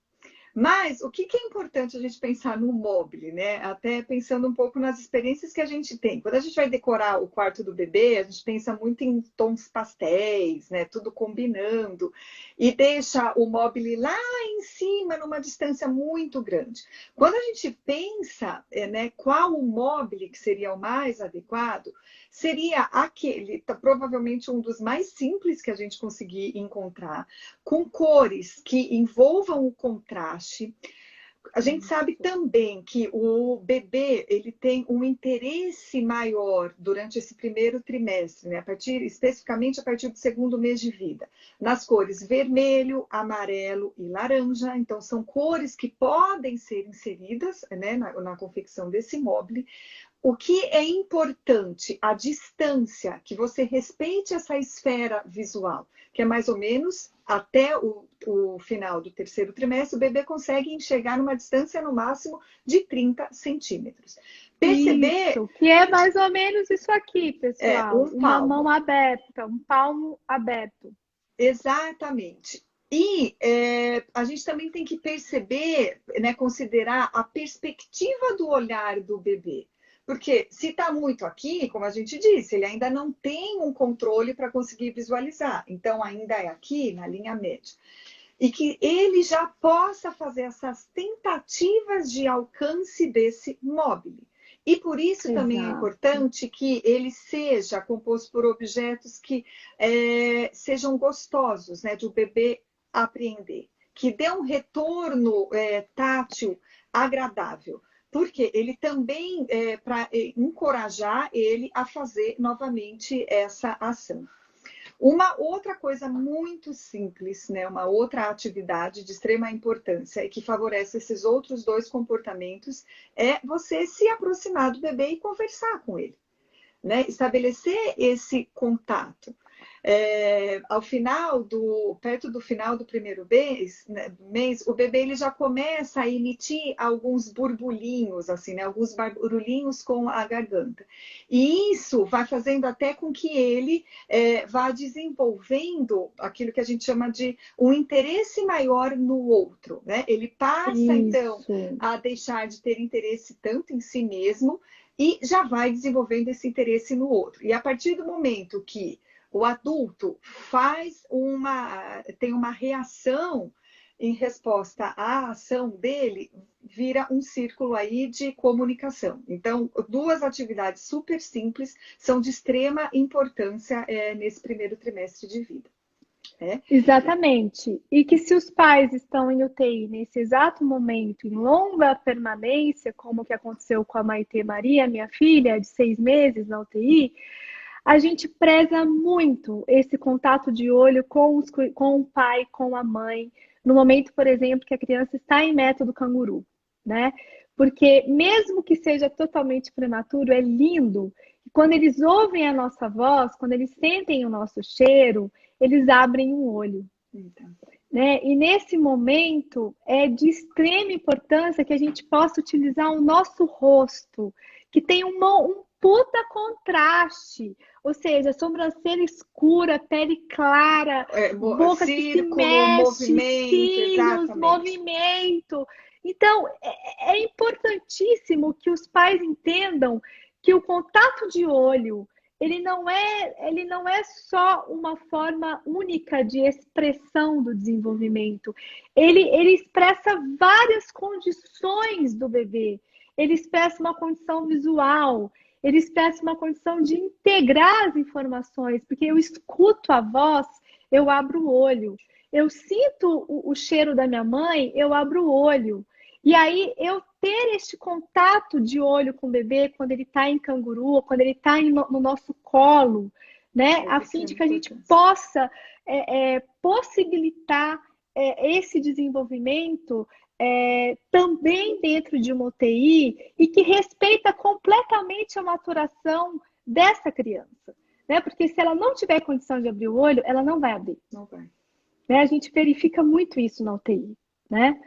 Mas o que é importante a gente pensar no mobile, né? Até pensando um pouco nas experiências que a gente tem. Quando a gente vai decorar o quarto do bebê, a gente pensa muito em tons pastéis, né? Tudo combinando, e deixa o mobile lá em cima, numa distância muito grande. Quando a gente pensa, né, qual o mobile que seria o mais adequado, seria aquele, provavelmente um dos mais simples que a gente conseguir encontrar, com cores que envolvam o contraste. A gente sabe também que o bebê ele tem um interesse maior durante esse primeiro trimestre, né? Especificamente a partir do segundo mês de vida, nas cores vermelho, amarelo e laranja. Então, são cores que podem ser inseridas, né, na confecção desse mobile. O que é importante, a distância, que você respeite essa esfera visual, que é mais ou menos até o final do terceiro trimestre, o bebê consegue enxergar numa distância no máximo de 30 centímetros. Perceber... Isso, que é mais ou menos isso aqui, pessoal. Um uma palmo. mão aberta, um palmo aberto. Exatamente. E a gente também tem que perceber, né, considerar a perspectiva do olhar do bebê. Porque se está muito aqui, como a gente disse, ele ainda não tem um controle para conseguir visualizar. Então, ainda é aqui, na linha média. E que ele já possa fazer essas tentativas de alcance desse mobile. E por isso também é importante que ele seja composto por objetos que sejam gostosos, né, de o bebê apreender. Que dê um retorno tátil agradável. Porque ele também, para encorajar ele a fazer novamente essa ação. Uma outra coisa muito simples, né? Uma outra atividade de extrema importância e que favorece esses outros dois comportamentos é você se aproximar do bebê e conversar com ele, né? Estabelecer esse contato. Perto do final do primeiro mês, o bebê ele já começa a emitir alguns burbulinhos, assim, né? Alguns barulhinhos com a garganta. E isso vai fazendo até com que ele vá desenvolvendo aquilo que a gente chama de um interesse maior no outro, né? Ele passa, então, a deixar de ter interesse tanto em si mesmo e já vai desenvolvendo esse interesse no outro. E a partir do momento que o adulto tem uma reação em resposta à ação dele, vira um círculo aí de comunicação. Então, duas atividades super simples são de extrema importância nesse primeiro trimestre de vida. Exatamente. E que se os pais estão em UTI nesse exato momento, em longa permanência, como que aconteceu com a Maitê Maria, minha filha, de 6 meses na UTI, a gente preza muito esse contato de olho com o pai, com a mãe, no momento, por exemplo, que a criança está em método canguru, né? Porque mesmo que seja totalmente prematuro, é lindo. Quando eles ouvem a nossa voz, quando eles sentem o nosso cheiro, eles abrem um olho. Então. Né? E nesse momento é de extrema importância que a gente possa utilizar o nosso rosto, que tem um puta contraste, ou seja, sobrancelha escura, pele clara, boca círculo, que se mexe, movimento, cílios, movimento. Então, é importantíssimo que os pais entendam que o contato de olho ele não é só uma forma única de expressão do desenvolvimento. Ele expressa várias condições do bebê. Ele expressa uma condição visual, ele expressa uma condição de integrar as informações, porque eu escuto a voz, eu abro o olho. Eu sinto o cheiro da minha mãe, eu abro o olho. E aí, eu ter este contato de olho com o bebê quando ele está em canguru, quando ele está no nosso colo, né? A fim de que a gente possa possibilitar esse desenvolvimento também dentro de uma UTI e que respeita completamente a maturação dessa criança. né? Porque se ela não tiver condição de abrir o olho, ela não vai abrir. Não vai. Né? A gente verifica muito isso na UTI, né?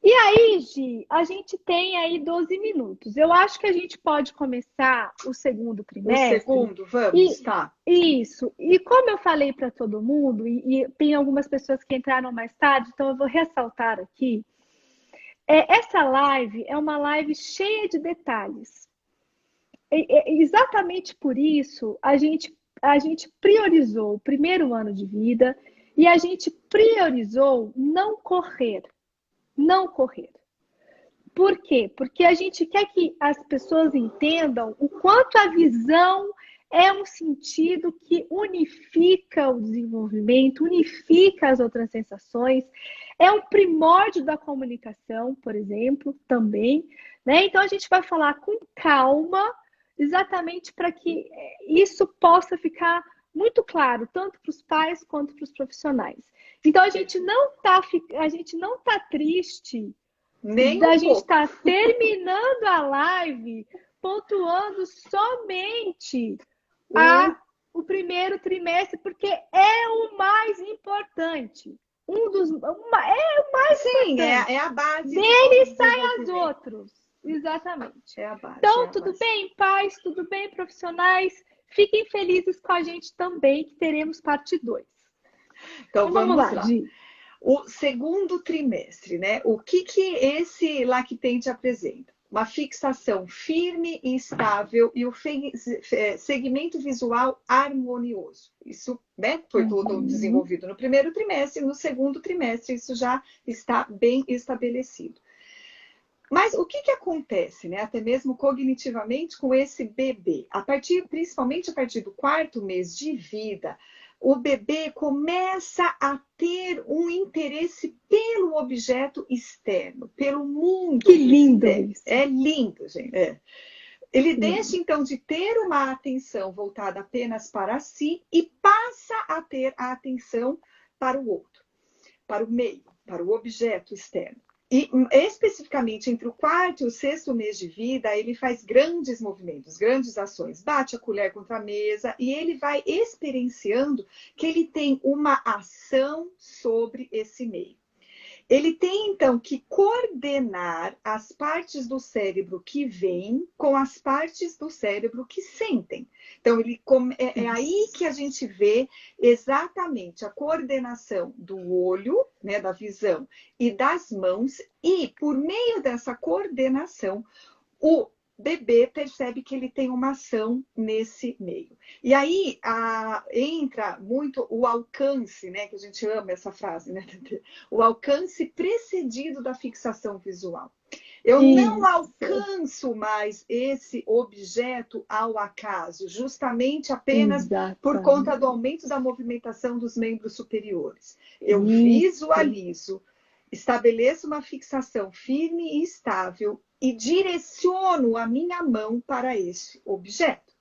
E aí, Gi, a gente tem aí 12 minutos. Eu acho que a gente pode começar o segundo O trimestre. segundo, vamos, tá. Isso. E como eu falei para todo mundo, e tem algumas pessoas que entraram mais tarde, então eu vou ressaltar aqui. Essa live é uma live cheia de detalhes. Exatamente por isso, a gente priorizou o primeiro ano de vida e a gente priorizou não correr. Não correr. Por quê? Porque a gente quer que as pessoas entendam o quanto a visão é um sentido que unifica o desenvolvimento, unifica as outras sensações, é um primórdio da comunicação, por exemplo, também, né? Então a gente vai falar com calma, exatamente para que isso possa ficar muito claro, tanto para os pais quanto para os profissionais. Então a gente não tá triste Nem da um gente pouco. estar terminando a live pontuando somente o primeiro trimestre, porque é o mais importante. É o mais Sim, importante. é a base. Dele saem os outros. Exatamente. É a base. Então, tudo bem, pais? Tudo bem, profissionais? Fiquem felizes com a gente também, que teremos parte 2. Então vamos lá. Gi. O segundo trimestre, né? O que esse lactente apresenta? Uma fixação firme e estável e o segmento visual harmonioso. Isso, né, foi todo desenvolvido no primeiro trimestre, no segundo trimestre isso já está bem estabelecido. Mas o que acontece, né, até mesmo cognitivamente com esse bebê? Principalmente a partir do 4º mês de vida, o bebê começa a ter um interesse pelo objeto externo, pelo mundo. Que lindo isso! É lindo, gente. Ele deixa, então, de ter uma atenção voltada apenas para si e passa a ter a atenção para o outro, para o meio, para o objeto externo. E, especificamente, entre o 4º e o 6º mês de vida, ele faz grandes movimentos, grandes ações. Bate a colher contra a mesa e ele vai experienciando que ele tem uma ação sobre esse meio. Ele tem, então, que coordenar as partes do cérebro que veem com as partes do cérebro que sentem. Então, é aí que a gente vê exatamente a coordenação do olho, né, da visão, e das mãos. E, por meio dessa coordenação, o bebê percebe que ele tem uma ação nesse meio. E aí entra muito o alcance, né? Que a gente ama essa frase, né? O alcance precedido da fixação visual. Eu não alcanço mais esse objeto ao acaso, justamente apenas por conta do aumento da movimentação dos membros superiores. Eu visualizo, estabeleço uma fixação firme e estável e direciono a minha mão para esse objeto.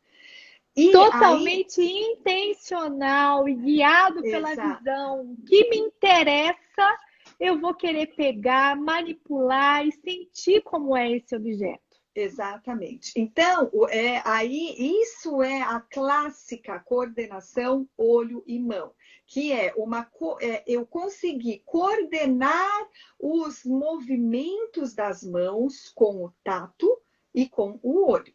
E totalmente intencional e guiado pela visão. O que me interessa, eu vou querer pegar, manipular e sentir como é esse objeto. Exatamente. Então, isso é a clássica coordenação olho e mão, que é eu conseguir coordenar os movimentos das mãos com o tato e com o olho.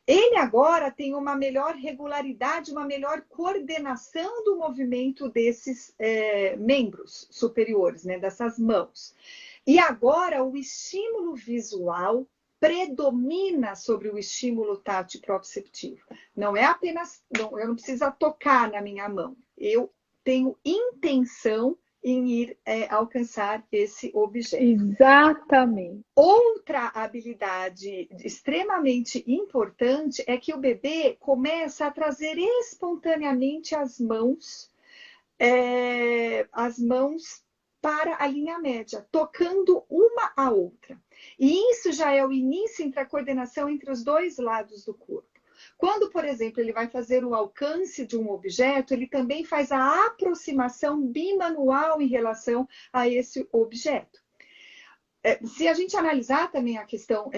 Ele agora tem uma melhor regularidade, uma melhor coordenação do movimento desses membros superiores, né, dessas mãos. E agora o estímulo visual predomina sobre o estímulo tátil proprioceptivo. Não é apenas, eu não preciso tocar na minha mão. Eu tenho intenção em ir alcançar esse objeto. Exatamente. Outra habilidade extremamente importante é que o bebê começa a trazer espontaneamente as mãos para a linha média, tocando uma a outra. E isso já é o início entre a coordenação entre os dois lados do corpo. Quando, por exemplo, ele vai fazer o alcance de um objeto, ele também faz a aproximação bimanual em relação a esse objeto. Se a gente analisar também a questão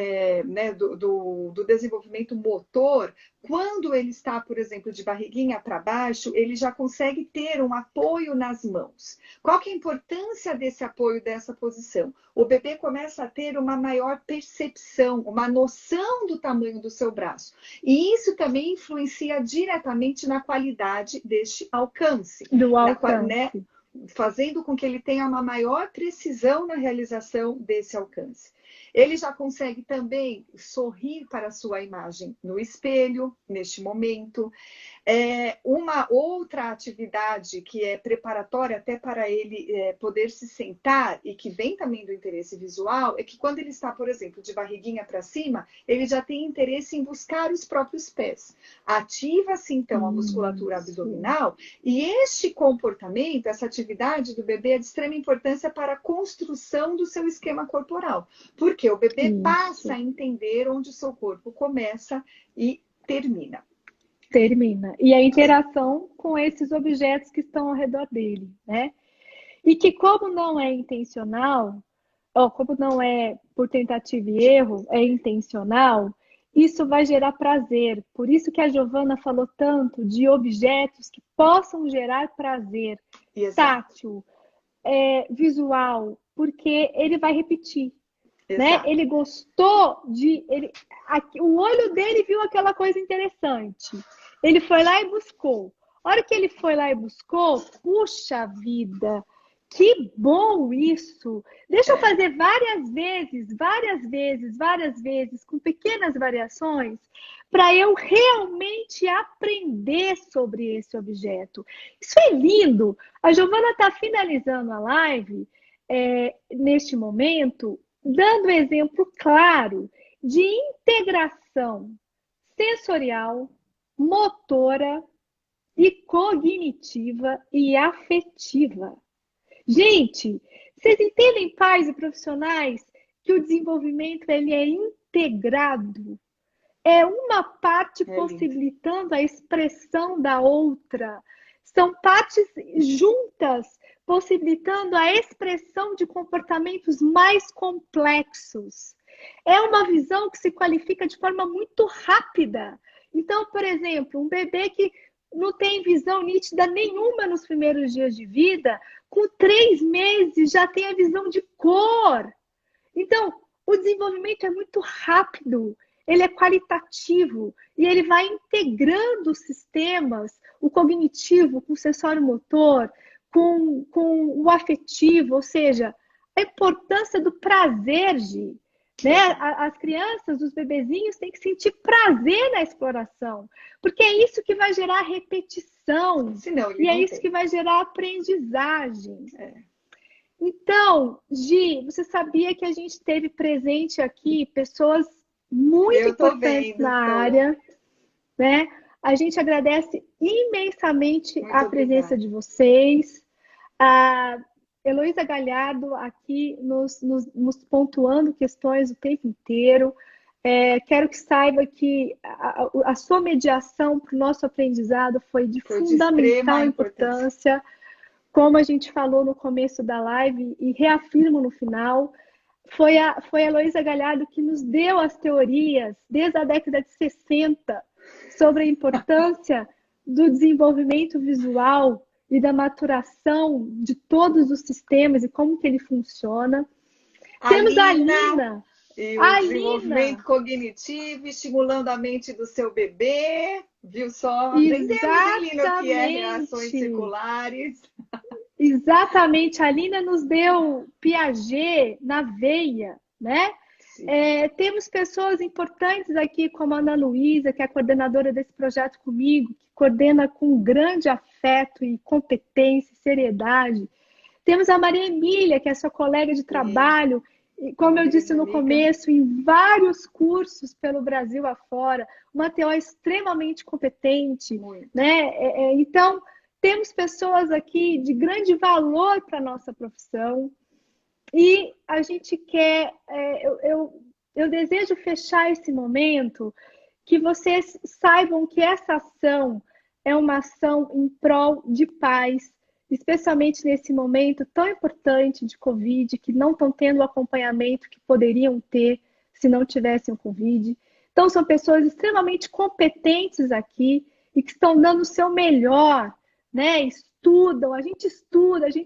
né, do desenvolvimento motor, quando ele está, por exemplo, de barriguinha para baixo, ele já consegue ter um apoio nas mãos. Qual que é a importância desse apoio, dessa posição? O bebê começa a ter uma maior percepção, uma noção do tamanho do seu braço. E isso também influencia diretamente na qualidade deste alcance. Do alcance. Né? Fazendo com que ele tenha uma maior precisão na realização desse alcance. Ele já consegue também sorrir para a sua imagem no espelho, neste momento. Uma outra atividade que é preparatória até para ele poder se sentar e que vem também do interesse visual, é que quando ele está, por exemplo, de barriguinha para cima, ele já tem interesse em buscar os próprios pés. Ativa-se, então, a musculatura abdominal e este comportamento, essa atividade do bebê é de extrema importância para a construção do seu esquema corporal. Porque o bebê passa a entender onde o seu corpo começa e termina. E a interação com esses objetos que estão ao redor dele, né? E que como não é intencional, ou como não é por tentativa e erro, é intencional, isso vai gerar prazer. Por isso que a Giovana falou tanto de objetos que possam gerar prazer. Exato. Tátil, visual, porque ele vai repetir. Né? Ele gostou o olho dele viu aquela coisa interessante. Ele foi lá e buscou. A hora que ele foi lá e buscou, puxa vida, que bom isso! Deixa eu fazer várias vezes, com pequenas variações, para eu realmente aprender sobre esse objeto. Isso é lindo! A Giovana está finalizando a live neste momento, dando exemplo claro de integração sensorial, motora e cognitiva e afetiva. Gente, vocês entendem, pais e profissionais, que o desenvolvimento ele é integrado? É uma parte possibilitando a expressão da outra. São partes juntas, possibilitando a expressão de comportamentos mais complexos. É uma visão que se qualifica de forma muito rápida. Então, por exemplo, um bebê que não tem visão nítida nenhuma nos primeiros dias de vida, com 3 meses já tem a visão de cor. Então, o desenvolvimento é muito rápido, ele é qualitativo e ele vai integrando os sistemas, o cognitivo com o sensório-motor, com o afetivo, ou seja, a importância do prazer, Gi. Né? As crianças, os bebezinhos têm que sentir prazer na exploração, porque é isso que vai gerar repetição, e é isso que vai gerar aprendizagem. Então, Gi, você sabia que a gente teve presente aqui pessoas muito importantes na área, né? A gente agradece imensamente a presença de vocês. A Heloísa Galhardo aqui nos pontuando questões o tempo inteiro. Quero que saiba que a sua mediação para o nosso aprendizado foi de fundamental importância. Como a gente falou no começo da live e reafirmo no final, foi a Heloísa Galhardo que nos deu as teorias desde a década de 60 sobre a importância do desenvolvimento visual e da maturação de todos os sistemas e como que ele funciona. Temos a Alina. E o desenvolvimento cognitivo, estimulando a mente do seu bebê. Viu só? Aprendemos, Alina, o que é reações circulares. Exatamente. A Alina nos deu Piaget na veia, né? Temos pessoas importantes aqui, como a Ana Luísa, que é a coordenadora desse projeto comigo, que coordena com grande afeto e competência e seriedade. Temos a Maria Emília, que é sua colega de trabalho, e, como eu disse no começo, em vários cursos pelo Brasil afora, uma TO extremamente competente, né? Então, temos pessoas aqui de grande valor para a nossa profissão. E a gente quer, eu desejo fechar esse momento, que vocês saibam que essa ação é uma ação em prol de paz, especialmente nesse momento tão importante de Covid, que não estão tendo o acompanhamento que poderiam ter se não tivessem o Covid. Então, são pessoas extremamente competentes aqui e que estão dando o seu melhor, né? Estudam, a gente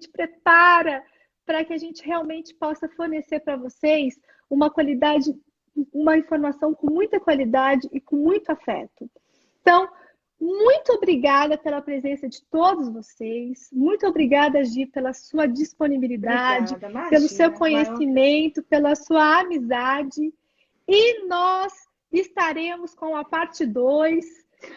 prepara para que a gente realmente possa fornecer para vocês uma qualidade, uma informação com muita qualidade e com muito afeto. Então, muito obrigada pela presença de todos vocês. Muito obrigada, Gi, pela sua disponibilidade, Obrigada, pelo seu imagina, conhecimento, pela sua amizade. E nós estaremos com a parte 2,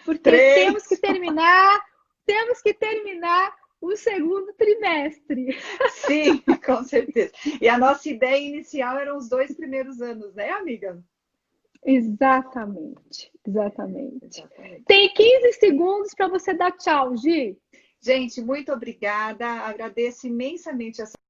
porque temos que terminar o segundo trimestre. Sim, com certeza. E a nossa ideia inicial eram os 2 primeiros anos, né, amiga? Exatamente. Tem 15 segundos para você dar tchau, Gi. Gente, muito obrigada. Agradeço imensamente essa